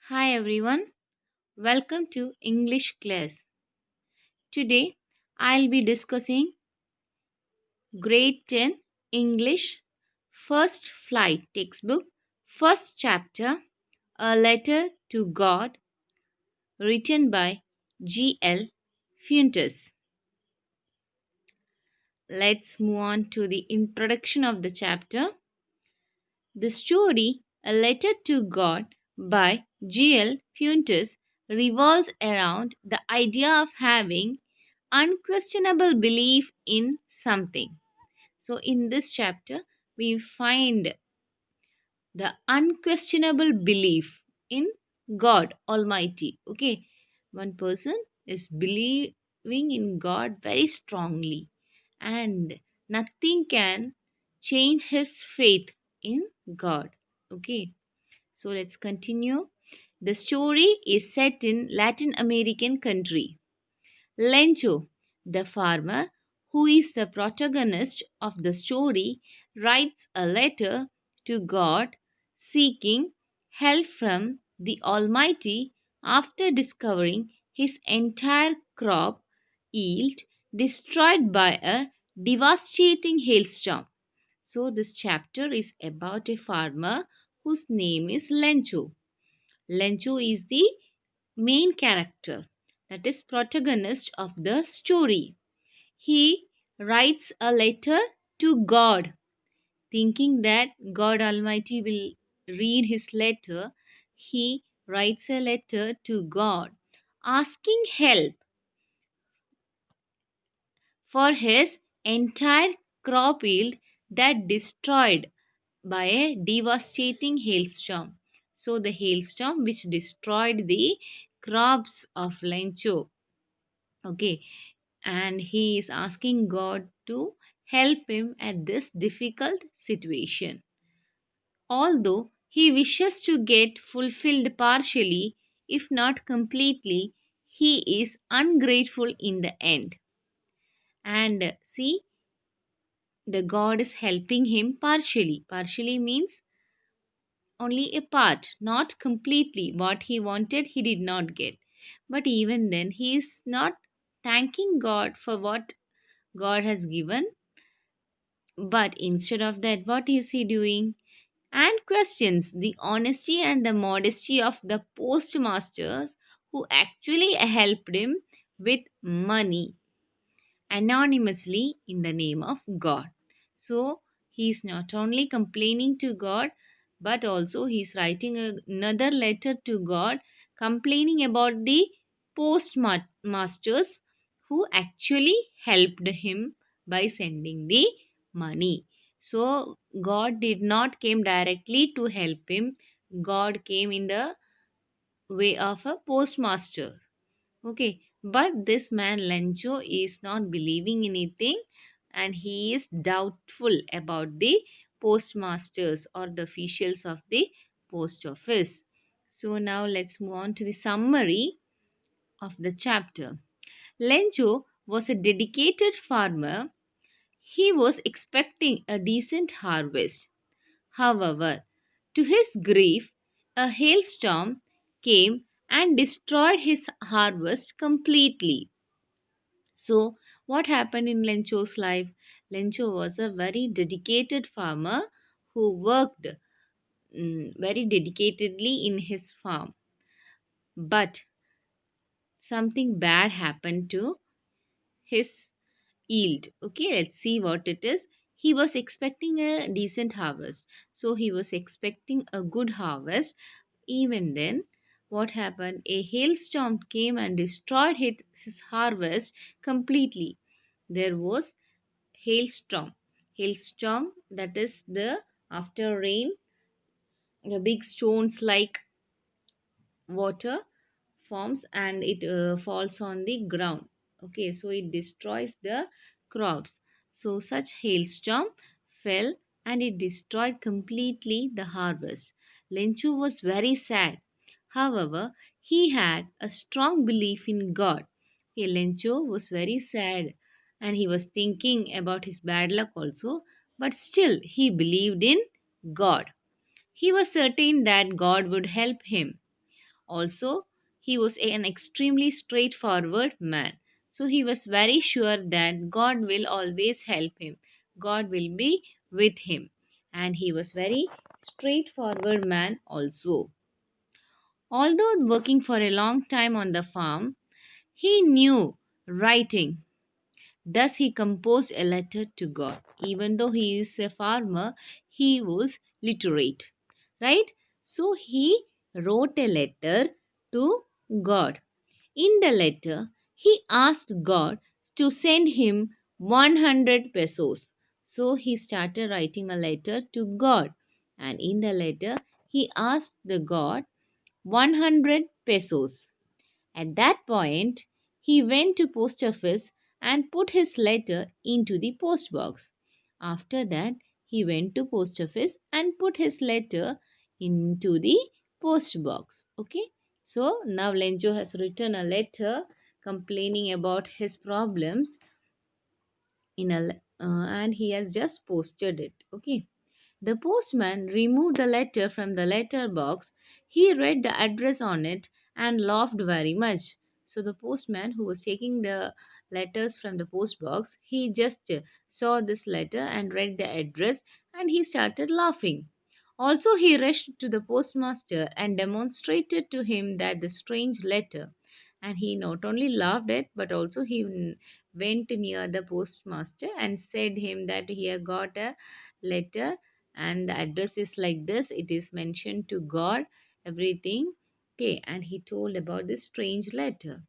Hi everyone, welcome to English class. Today I'll be discussing Grade 10 English First Flight textbook, first chapter, A Letter to God, written by G.L. Fuentes. Let's move on to the introduction of the chapter. The story, A Letter to God by G.L. Fuentes, revolves around the idea of having unquestionable belief in something. So, in this chapter, we find the unquestionable belief in God Almighty. Okay, one person is believing in God very strongly, and nothing can change his faith in God. Okay, so let's continue. The story is set in Latin American country. Lencho, the farmer, who is the protagonist of the story, writes a letter to God seeking help from the Almighty after discovering his entire crop yield destroyed by a devastating hailstorm. So, this chapter is about a farmer whose name is Lencho. Lencho is the main character, that is protagonist of the story. He writes a letter to God thinking that God Almighty will read his letter. He writes a letter to God asking help for his entire crop yield that destroyed by a devastating hailstorm. So the hailstorm which destroyed the crops of Lencho. Okay, and he is asking God to help him at this difficult situation. Although he wishes to get fulfilled partially, if not completely, he is ungrateful in the end. And see, the God is helping him partially. Partially means only a part, not completely. What he wanted, he did not get. But even then, he is not thanking God for what God has given. But instead of that, what is he doing? And questions the honesty and the modesty of the postmasters who actually helped him with money anonymously in the name of God. So he is not only complaining to God, but also he is writing another letter to God complaining about the postmasters who actually helped him by sending the money. So God did not came directly to help him. God came in the way of a postmaster. Okay, but this man Lencho is not believing anything and he is doubtful about the postmasters or the officials of the post office. So now let's move on to the summary of the chapter. Lencho was a dedicated farmer. He was expecting a decent harvest. However, to his grief, a hailstorm came and destroyed his harvest completely. So, what happened in Lencho's life? Lencho was a very dedicated farmer who worked very dedicatedly in his farm. But something bad happened to his yield. Okay, let's see what it is. He was expecting a decent harvest. So, he was expecting a good harvest. Even then, what happened? A hailstorm came and destroyed his harvest completely. There was hailstorm. Hailstorm, that is the after rain, the big stones like water forms and it falls on the ground. Okay, so it destroys the crops. So such hailstorm fell and it destroyed completely the harvest. Lenchu was very sad. However, he had a strong belief in God. Okay, Lencho was very sad and he was thinking about his bad luck also, but still he believed in God. He was certain that God would help him. Also, he was an extremely straightforward man. So he was very sure that God will always help him. God will be with him. And he was very straightforward man also. Although working for a long time on the farm, he knew writing. Thus, he composed a letter to God. Even though he is a farmer, he was literate, right? So, he wrote a letter to God. In the letter, he asked God to send him 100 pesos. So, he started writing a letter to God. And in the letter, he asked the God 100 pesos. At that point, he went to post office and put his letter into the post box. After that, he went to post office and put his letter into the post box. Okay. So now Lenjo has written a letter complaining about his problems and he has just posted it. Okay. The postman removed the letter from the letter box. He read the address on it and laughed very much. So the postman who was taking the letters from the post box, he just saw this letter and read the address and he started laughing. Also, he rushed to the postmaster and demonstrated to him that the strange letter. And he not only laughed at, but also he went near the postmaster and said him that he had got a letter and the address is like this, it is mentioned to God, everything. Okay, and he told about this strange letter.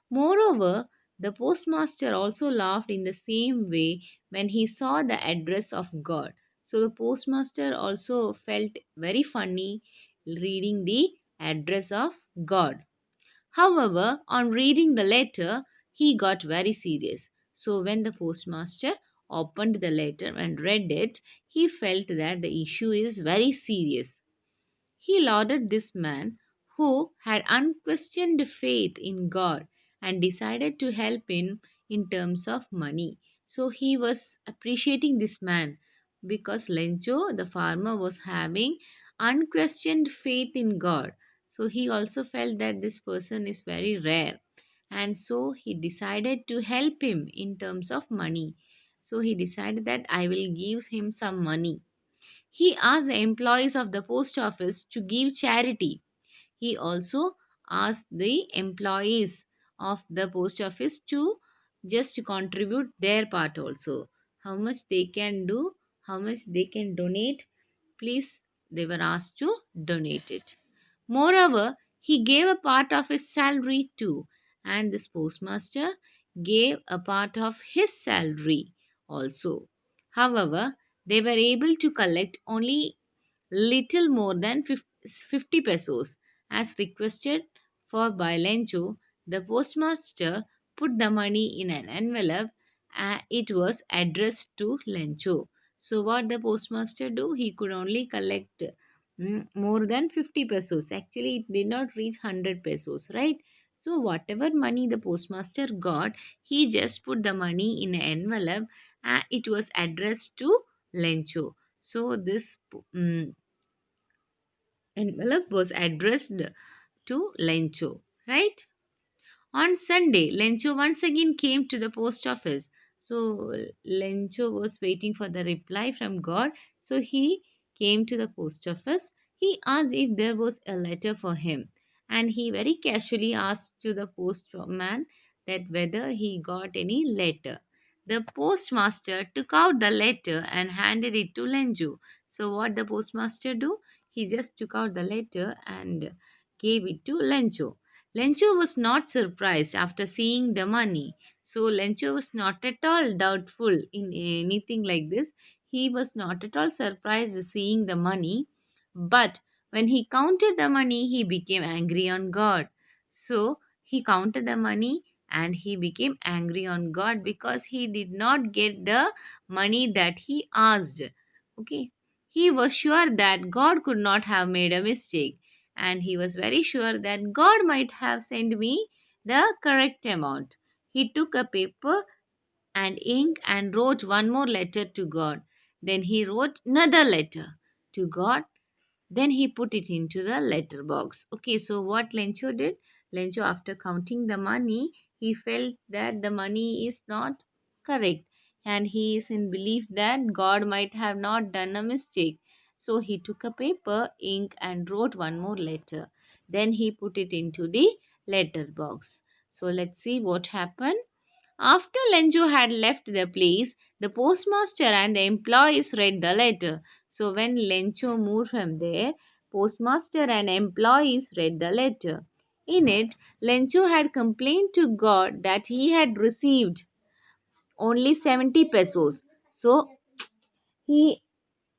Moreover, the postmaster also laughed in the same way when he saw the address of God. So the postmaster also felt very funny reading the address of God. However, on reading the letter, he got very serious. So, when the postmaster opened the letter and read it, he felt that the issue is very serious. He lauded this man who had unquestioned faith in God and decided to help him in terms of money. So he was appreciating this man because Lencho, the farmer, was having unquestioned faith in God. So he also felt that this person is very rare. And so he decided to help him in terms of money. So he decided that I will give him some money. He asked the employees of the post office to give charity. He also asked the employees of the post office to just contribute their part also. How much they can do, how much they can donate, please, they were asked to donate it. Moreover, he gave a part of his salary too, and this postmaster gave a part of his salary also. However, they were able to collect only little more than 50 pesos. As requested for by Lencho, the postmaster put the money in an envelope. It was addressed to Lencho. So what the postmaster do? He could only collect more than 50 pesos. Actually, it did not reach 100 pesos, right? So whatever money the postmaster got, he just put the money in an envelope. It was addressed to Lencho. So this envelope was addressed to Lencho, right? On Sunday, Lencho once again came to the post office. So Lencho was waiting for the reply from God. So he came to the post office. He asked if there was a letter for him. And he very casually asked to the postman that whether he got any letter. The postmaster took out the letter and handed it to Lenjo. So what the postmaster do? He just took out the letter and gave it to Lenjo. Lencho was not surprised after seeing the money. So Lencho was not at all doubtful in anything like this. He was not at all surprised seeing the money. But when he counted the money, he became angry on God. So he counted the money and he became angry on God because he did not get the money that he asked. Okay. He was sure that God could not have made a mistake and he was very sure that God might have sent me the correct amount. He took a paper and ink and wrote one more letter to God. Then he wrote another letter to God Then he put it into the letter box. Okay, so what Lencho did? Lencho, after counting the money, he felt that the money is not correct, and he is in belief that God might have not done a mistake. So he took a paper, ink, and wrote one more letter. Then he put it into the letter box. So let's see what happened. After Lenju had left the place, the postmaster and the employees read the letter. So when Lencho moved from there, postmaster and employees read the letter. In it, Lencho had complained to God that he had received only 70 pesos. So he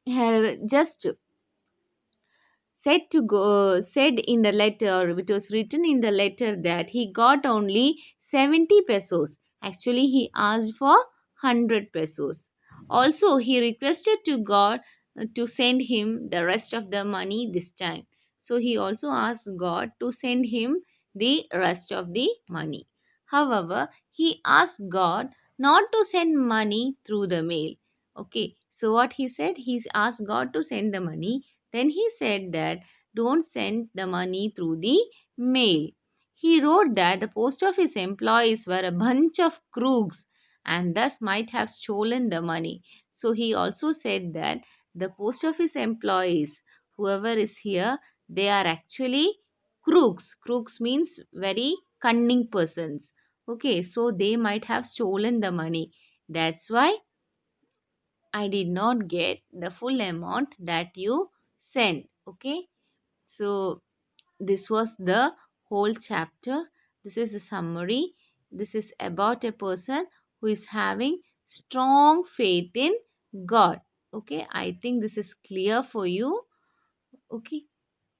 had just said in the letter, it was written in the letter that he got only 70 pesos. Actually, he asked for 100 pesos. Also, he requested to God to send him the rest of the money this time. So, he also asked God to send him the rest of the money. However, he asked God not to send money through the mail. Okay, so what he said, he asked God to send the money. Then he said that don't send the money through the mail. He wrote that the post office employees were a bunch of crooks and thus might have stolen the money. So he also said that the post office employees, whoever is here, they are actually crooks. Crooks means very cunning persons. Okay, so they might have stolen the money. That's why I did not get the full amount that you sent. Okay, so this was the whole chapter. This is a summary. This is about a person who is having strong faith in God. Okay, I think this is clear for you. Okay,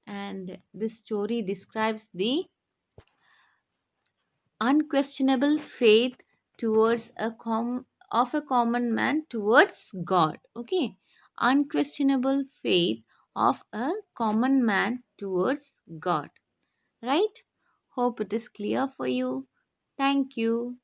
and this story describes the unquestionable faith towards of a common man towards God. Okay, unquestionable faith of a common man towards God. Right? Hope it is clear for you. Thank you.